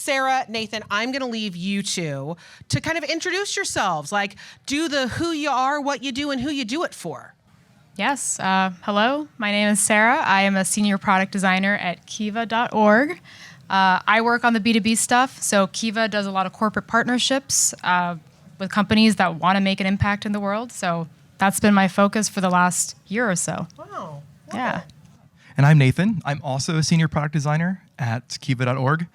Sara, Nathan, I'm going to leave you two to kind of introduce yourselves, like do the who you are, what you do, and who you do it for. Yes. Hello, my name is Sara. I am a senior product designer at Kiva.org. I work on the B2B stuff. So Kiva does a lot of corporate partnerships with companies that want to make an impact in the world. So that's been my focus for the last year or so. Wow. Yeah. And I'm Nathan. I'm also a senior product designer at Kiva.org.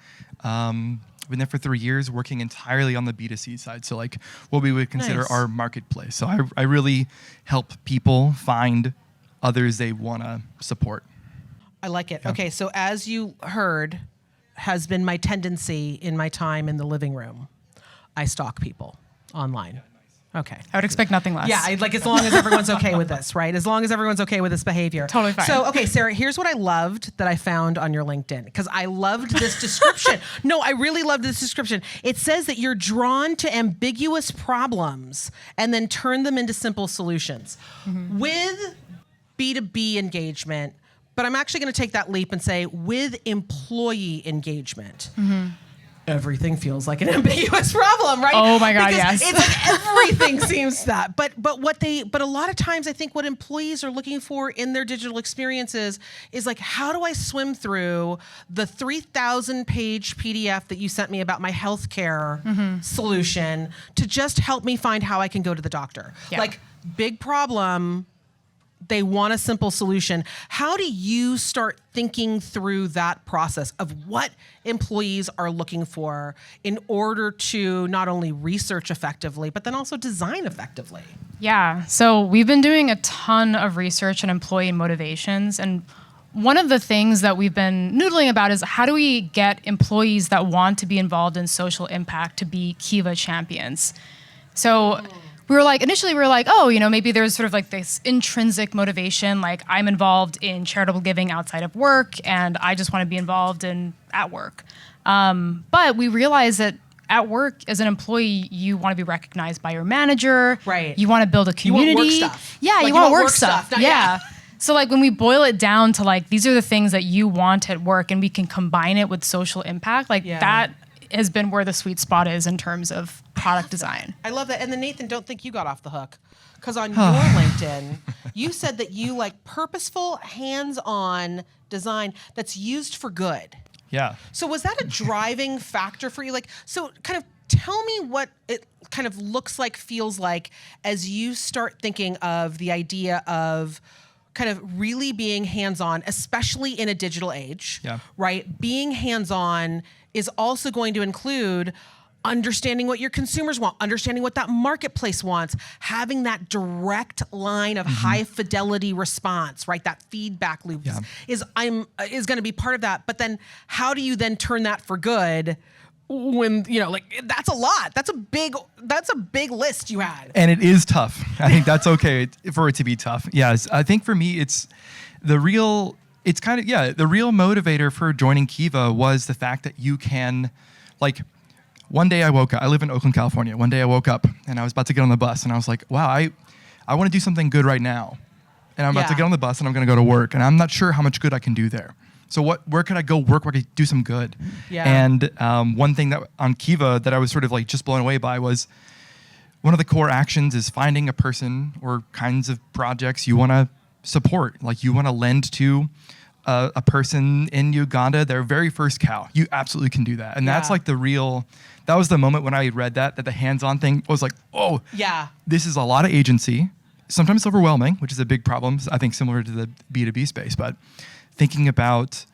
I've been there for 3 years, working entirely on the B2C side. So like what we would consider our marketplace. So I really help people find others they want to support. I like it. Yeah. Okay, so as you heard, has been my tendency in my time in the living room. I stalk people online. Okay. I would expect nothing less. Yeah, as long as everyone's okay with this, right? As long as everyone's okay with this behavior. Totally fine. So, okay, Sara, here's what I loved that I found on your LinkedIn, because I loved this description. No, I really loved this description. It says that you're drawn to ambiguous problems and then turn them into simple solutions. Mm-hmm. With B2B engagement, but I'm actually going to take that leap and say with employee engagement. Mm-hmm. Everything feels like an ambiguous problem, right? Oh my God, because yes. It's like everything seems that. But a lot of times I think what employees are looking for in their digital experiences is like, how do I swim through the 3,000 page PDF that you sent me about my healthcare solution to just help me find how I can go to the doctor? Yeah. Like, big problem. They want a simple solution. How do you start thinking through that process of what employees are looking for in order to not only research effectively, but then also design effectively? Yeah, so we've been doing a ton of research on employee motivations. And one of the things that we've been noodling about is how do we get employees that want to be involved in social impact to be Kiva champions? So initially we were like, oh, maybe there's sort of like this intrinsic motivation, like I'm involved in charitable giving outside of work and I just want to be involved at work. But we realized that at work as an employee, you want to be recognized by your manager. Right. You want to build a community. You want work stuff. Yeah, like you want work stuff. Yeah. So like when we boil it down to like, these are the things that you want at work and we can combine it with social impact, that has been where the sweet spot is in terms of product design. I love that. And then Nathan, don't think you got off the hook. Because on your LinkedIn, you said that you like purposeful, hands-on design that's used for good. Yeah. So was that a driving factor for you? Like, so kind of tell me what it kind of looks like, feels like, as you start thinking of the idea of kind of really being hands-on, especially in a digital age, right? Being hands-on is also going to include understanding what your consumers want, understanding what that marketplace wants, having that direct line of high fidelity response, right? That feedback loop is going to be part of that. But then how do you then turn that for good when, that's a lot. That's a big list you had. And it is tough. I think that's okay for it to be tough. Yes. I think for me, the real motivator for joining Kiva was the fact that you can, one day I woke up, I live in Oakland, California. One day I woke up and I was about to get on the bus and I was like, wow, I want to do something good right now. And I'm about to get on the bus and I'm going to go to work and I'm not sure how much good I can do there. So where could I go work where I could do some good? Yeah. And one thing that on Kiva that I was sort of like just blown away by was one of the core actions is finding a person or kinds of projects you want to support. Like you want to lend to a person in Uganda their very first cow. You absolutely can do that. And that's like that was the moment when I read that the hands-on thing was like, oh, this is a lot of agency. Sometimes it's overwhelming, which is a big problem, I think similar to the B2B space, but thinking about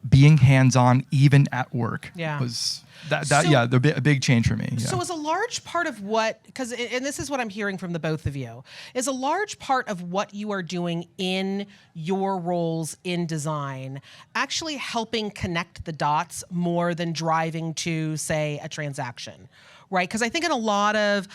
being hands-on even at work was a big change for me. Yeah. So is a large part of and this is what I'm hearing from the both of you, is a large part of what you are doing in your roles in design actually helping connect the dots more than driving to, say, a transaction? Right, because I think a lot of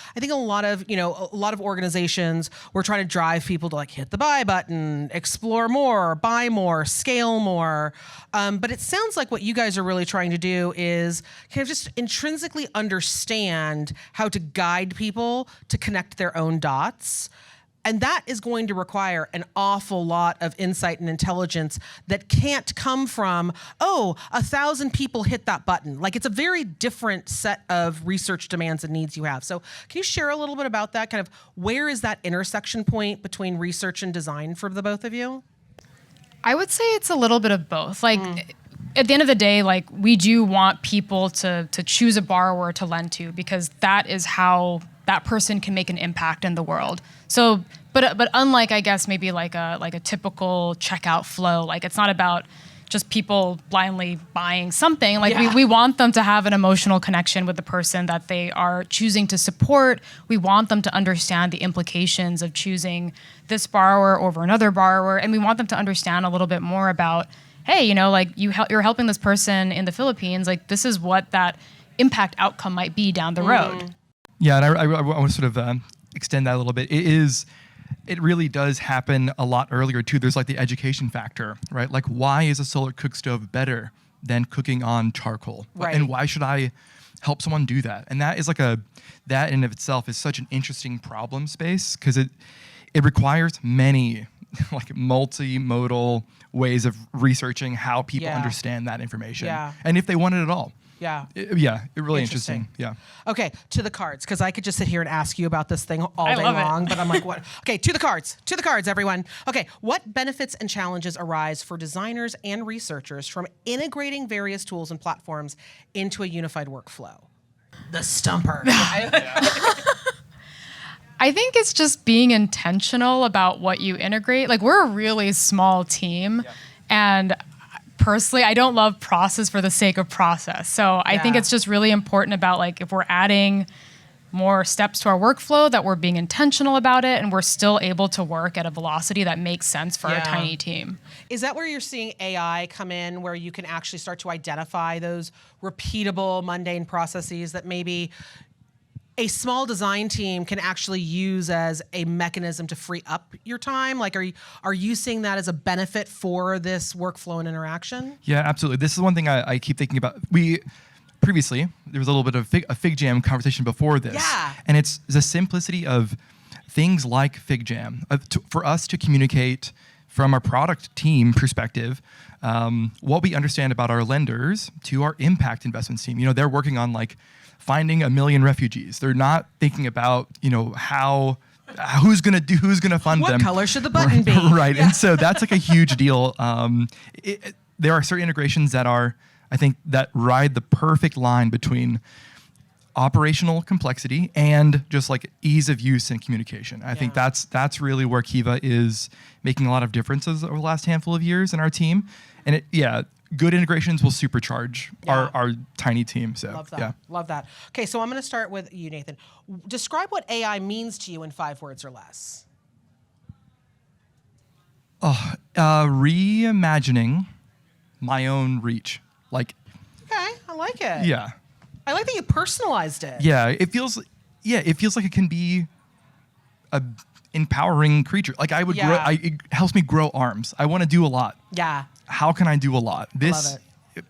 organizations, we're trying to drive people to like hit the buy button, explore more, buy more, scale more. But it sounds like what you guys are really trying to do is kind of just intrinsically understand how to guide people to connect their own dots. And that is going to require an awful lot of insight and intelligence that can't come from, 1,000 people hit that button. Like, it's a very different set of research demands and needs you have. So can you share a little bit about that? Kind of where is that intersection point between research and design for the both of you? I would say it's a little bit of both. Like, at the end of the day, like, we do want people to choose a borrower to lend to, because that is how that person can make an impact in the world. So, but unlike, I guess, maybe like a typical checkout flow, like, it's not about just people blindly buying something. Like, we want them to have an emotional connection with the person that they are choosing to support. We want them to understand the implications of choosing this borrower over another borrower. And we want them to understand a little bit more about, hey, you know, like, you're helping this person in the Philippines. Like, this is what that impact outcome might be down the road. Yeah, and I want to sort of extend that a little bit. It really does happen a lot earlier too. There's like the education factor, right? Like, why is a solar cook stove better than cooking on charcoal? Right. And why should I help someone do that? And that is like that in and of itself is such an interesting problem space, because it requires many like multimodal ways of researching how people understand that information. Yeah. And if they want it at all. Yeah. It really interesting. Yeah. Okay, to the cards, because I could just sit here and ask you about this thing all day love it. long, but I'm like, what? Okay, to the cards, everyone. Okay, what benefits and challenges arise for designers and researchers from integrating various tools and platforms into a unified workflow? The stumper. I think it's just being intentional about what you integrate. Like, we're a really small team, and personally, I don't love process for the sake of process. So I think it's just really important about, like, if we're adding more steps to our workflow, that we're being intentional about it, and we're still able to work at a velocity that makes sense for our tiny team. Is that where you're seeing AI come in, where you can actually start to identify those repeatable, mundane processes that maybe a small design team can actually use as a mechanism to free up your time? Like, are you seeing that as a benefit for this workflow and interaction? Yeah, absolutely. This is one thing I keep thinking about. Previously, there was a little bit of a Fig Jam conversation before this. Yeah. And it's the simplicity of things like Fig Jam. For us to communicate from our product team perspective, what we understand about our lenders to our impact investments team. You know, they're working on like finding 1 million refugees. They're not thinking about, you know, who's gonna fund them. What color should the button be? Right. And so that's like a huge deal. There are certain integrations that I think that ride the perfect line between operational complexity and just like ease of use and communication. I think that's really where Kiva is making a lot of differences over the last handful of years in our team. And good integrations will supercharge our tiny team. So Love that. Love that. Okay, so I'm going to start with you, Nathan. Describe what AI means to you in 5 words or less. Reimagining my own reach. Like, Okay, I like it. yeah. I like that you personalized it. Yeah, it feels like it can be a empowering creature. Like it helps me grow arms. I want to do a lot. Yeah. How can I do a lot? Love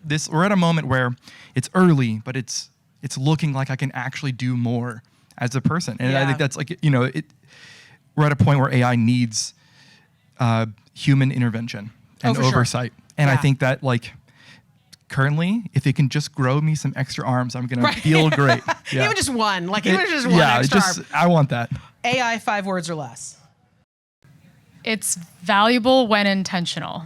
it. We're at a moment where it's early, but it's looking like I can actually do more as a person. And I think that's like, you know, we're at a point where AI needs human intervention and oversight. Sure. And I think that, like, currently, if it can just grow me some extra arms, I'm gonna feel great. Yeah. Even just one, extra arm. I want that. AI 5 words or less. It's valuable when intentional.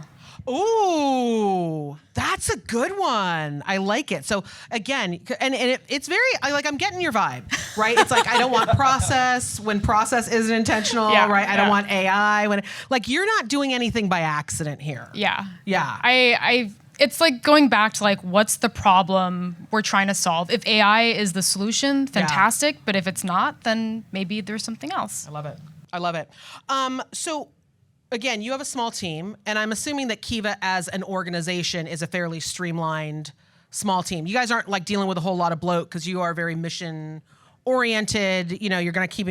Ooh, that's a good one. I like it. So again, it's very, I'm getting your vibe, right? It's like, I don't want process when process isn't intentional, right? I don't want AI when, like, you're not doing anything by accident here. Yeah. Yeah. It's like going back to, like, what's the problem we're trying to solve? If AI is the solution, fantastic. But if it's not, then maybe there's something else. I love it. So again, you have a small team, and I'm assuming that Kiva as an organization is a fairly streamlined small team. You guys aren't like dealing with a whole lot of bloat because you are very mission oriented, you know, you're going to keep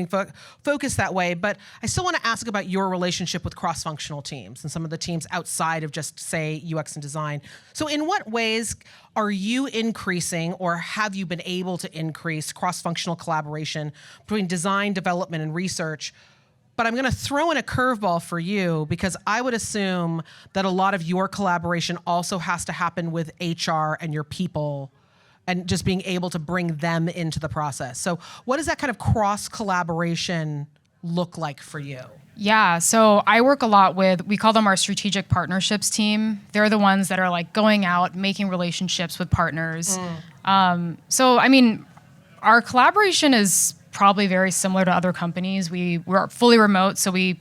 focused that way. But I still want to ask about your relationship with cross-functional teams and some of the teams outside of just, say, UX and design. So in what ways are you increasing, or have you been able to increase cross-functional collaboration between design, development, and research But I'm going to throw in a curveball for you because I would assume that a lot of your collaboration also has to happen with HR and your people and just being able to bring them into the process. So what does that kind of cross collaboration look like for you? Yeah, so I work a lot with, we call them our strategic partnerships team. They're the ones that are like going out, making relationships with partners. So, I mean, our collaboration is probably very similar to other companies. We're fully remote, so we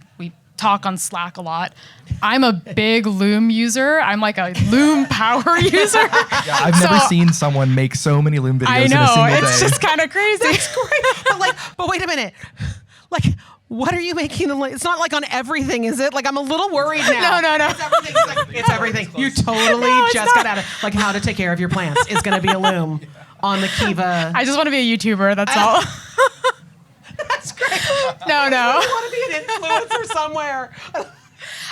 talk on Slack a lot. I'm a big Loom user. I'm like a Loom power user. Yeah, I've never seen someone make so many Loom videos I in a know, single day. it's just kind of crazy. That's great. But wait a minute. Like, what are you making? It's not like on everything, is it? Like, I'm a little worried now. No. It's everything. It's everything. You totally just got out of, like, how to take care of your plants is going to be a Loom on the Kiva. I just want to be a YouTuber, that's all. That's great. No. I want to be an influencer somewhere.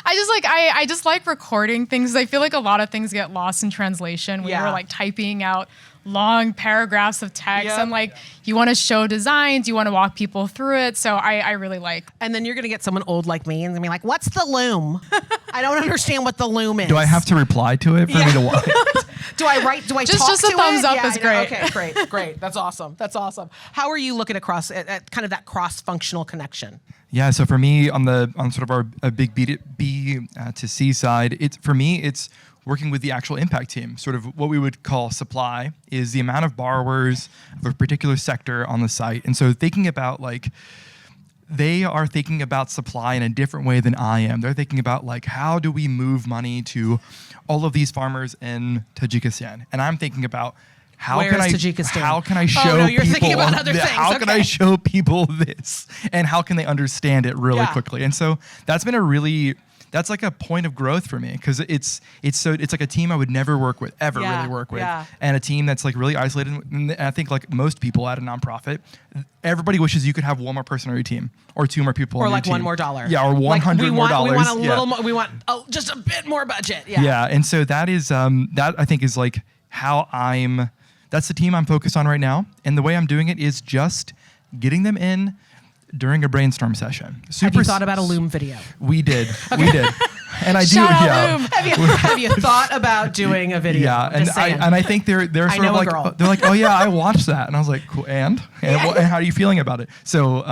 I just like recording things. I feel like a lot of things get lost in translation when you're like typing out long paragraphs of text. Yep. And like, you want to show designs, you want to walk people through it. So I really like. And then you're going to get someone old like me and be like, what's the Loom? I don't understand what the Loom is. Do I have to reply to it for me to watch? Do I write? Do I Just talk to a thumbs it? up is great. Okay, great. That's awesome. How are you looking at kind of that cross-functional connection? Yeah, so for me, on sort of our big B to C side, it's working with the actual impact team. Sort of what we would call supply is the amount of borrowers of a particular sector on the site, and so thinking about they are thinking about supply in a different way than I am. They're thinking about how do we move money to all of these farmers in Tajikistan, and I'm thinking about how can I show you're thinking people about other things. how can I show people this, and how can they understand it really quickly? And so that's been that's like a point of growth for me because it's like a team I would never work with, really work with, and a team that's like really isolated. And I think like most people at a nonprofit, everybody wishes you could have one more person on your team or two more people, or on like your team. $1 more. Yeah, or $100 more. We want a little more. We want just a bit more budget. Yeah, and so that is that I think is like how that's the team I'm focused on right now, and the way I'm doing it is just getting them in during a brainstorm session. Have you thought about a Loom video? We did. We did. And I Shout do. out Loom. Have you thought about doing a video? Yeah, and I think they're sort of like they're like, oh yeah, I watched that, and I was like, cool. And how are you feeling about it? So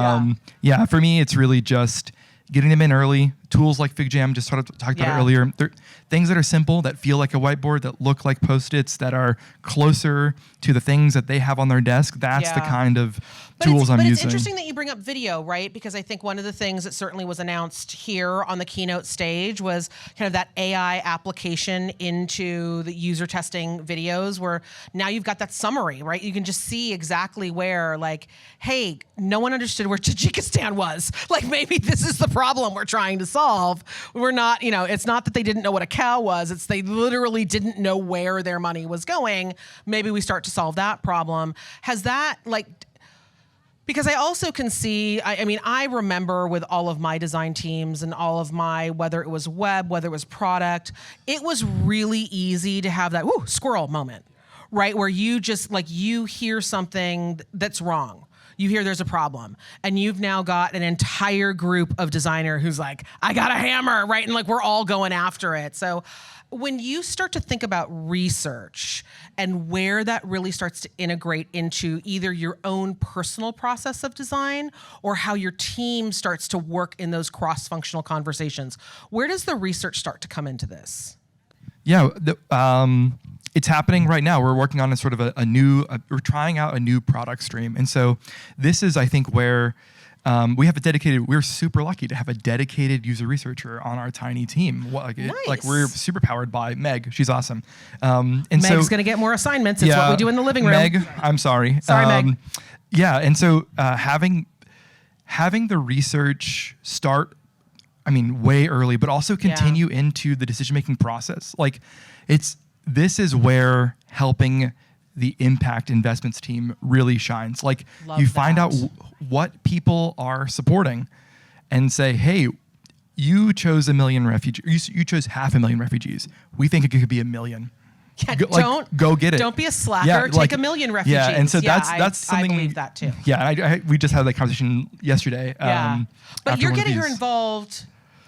for me, it's really just getting them in early. Tools like FigJam, just sort of talked about it earlier. They're things that are simple, that feel like a whiteboard, that look like Post-its, that are closer to the things that they have on their desk. That's the kind of tools I'm using. It's interesting that you bring up video, right? Because I think one of the things that certainly was announced here on the keynote stage was kind of that AI application into the user testing videos, where now you've got that summary, right? You can just see exactly where, like, hey, no one understood where Tajikistan was. Like, maybe this is the problem we're trying to solve. We're not, it's not that they didn't know what a cow was. It's they literally didn't know where their money was going. Maybe we start to solve that problem. Has that, because I also can see, I remember with all of my design teams and all of my, whether it was web, whether it was product, it was really easy to have that squirrel moment, right? Where you just you hear something that's wrong. You hear there's a problem, and you've now got an entire group of designer who's like, I got a hammer, right? And we're all going after it. So when you start to think about research and where that really starts to integrate into either your own personal process of design or how your team starts to work in those cross-functional conversations, where does the research start to come into this? Yeah, it's happening right now. We're working on a sort of we're trying out a new product stream. And so this is, I think, where we're super lucky to have a dedicated user researcher on our tiny team. Nice. We're super powered by Meg. She's awesome. Meg's going to get more assignments. It's what we do in the living room. Meg, I'm sorry. Sorry, Meg. Yeah, and so having the research start, way early, but also continue into the decision-making process. This is where helping the impact investments team really shines. Find out what people are supporting and say, hey, you chose 1 million refugees. You chose 500,000 refugees. We think it could be 1 million. Yeah, go get it. Don't be a slacker. Take 1 million refugees. Yeah, and so that's something I believe that too. Yeah, we just had that conversation yesterday. Yeah, but you're getting her involved.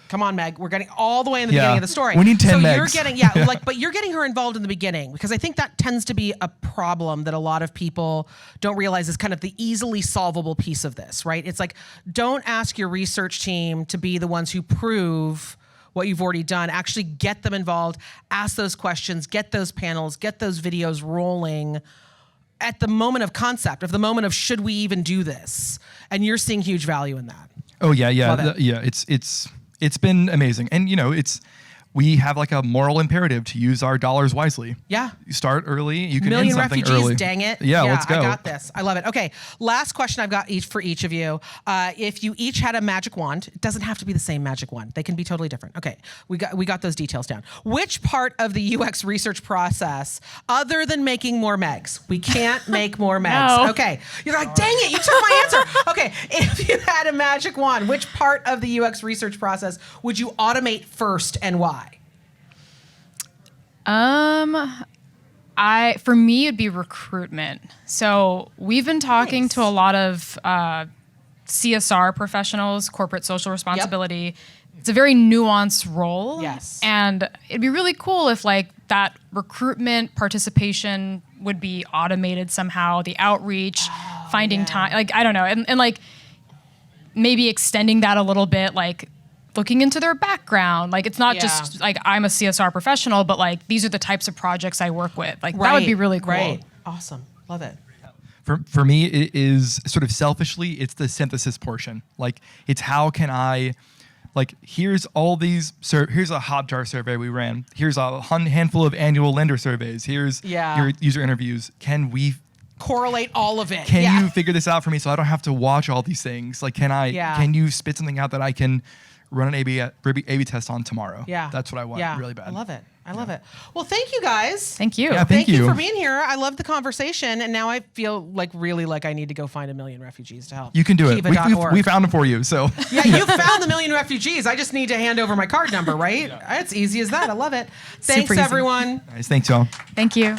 Come on, Meg. We're getting all the way in the beginning of the story. We need 10 megs. You're getting but you're getting her involved in the beginning, because I think that tends to be a problem that a lot of people don't realize is kind of the easily solvable piece of this, right? It's like, don't ask your research team to be the ones who prove what you've already done. Actually get them involved, ask those questions, get those panels, get those videos rolling at the moment of concept, of the moment of should we even do this? And you're seeing huge value in that. Oh yeah. It's been amazing. And we have like a moral imperative to use our dollars wisely. Yeah. You start early, you can million end something refugees, early. dang it. Yeah, let's go. I got this. I love it. Okay, last question I've got for each of you. If you each had a magic wand, it doesn't have to be the same magic wand. They can be totally different. Okay, we got those details down. Which part of the UX research process, other than making more megs, we can't make more megs. No. Okay, you're like, dang it, you took my answer. Okay, if you had a magic wand, which part of the UX research process would you automate first and why? For me, it'd be recruitment. So we've been talking to a lot of CSR professionals, corporate social responsibility. Yep. It's a very nuanced role. Yes. And it'd be really cool if like that recruitment participation would be automated somehow, the outreach, finding time, like, I don't know. And like maybe extending that a little bit, like looking into their background. Like, it's not just like I'm a CSR professional, but like these are the types of projects I work with. Like that would be really cool. Right. Awesome. Love it. For me, it is sort of selfishly, it's the synthesis portion. Like, it's how can I, like, here's all these, here's a Hotjar survey we ran. Here's a handful of annual lender surveys. Here's your user interviews. Can we correlate all of it? Can you figure this out for me so I don't have to watch all these things? Like, can you spit something out that I can run an A/B test on tomorrow? Yeah. That's what I want really bad. I love it. I love it. Well, thank you guys. Thank you. Yeah, thank you for being here. I love the conversation, and now I feel like really like I need to go find 1 million refugees to help. You can do it. Kiva.org. We found them for you. So yeah, you found the 1 million refugees. I just need to hand over my card number, right? It's easy as that. I love it. Thanks, everyone. Nice. Thanks, y'all. Thank you.